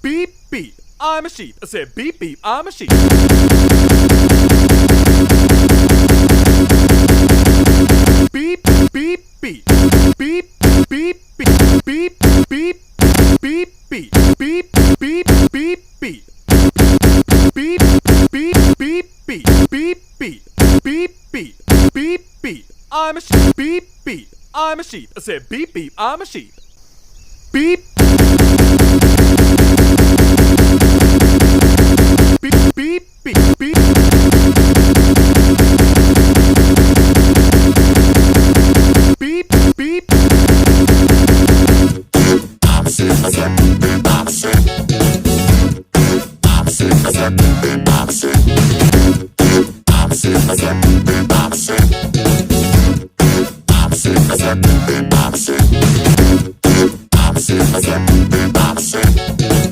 Beep, beep, I'm a sheep. I said beep, beep, I'm a sheep. Beep, beep, beep. Beep, beep, beep. Beep, beep, beep, beep. Beep, beep, beep, beep. Beep, beep, beep, beep. Beep, beep, beep, beep. Beep, beep, I'm a sheep. Beep, beep, I'm a sheep. I said beep, beep, I'm a sheep.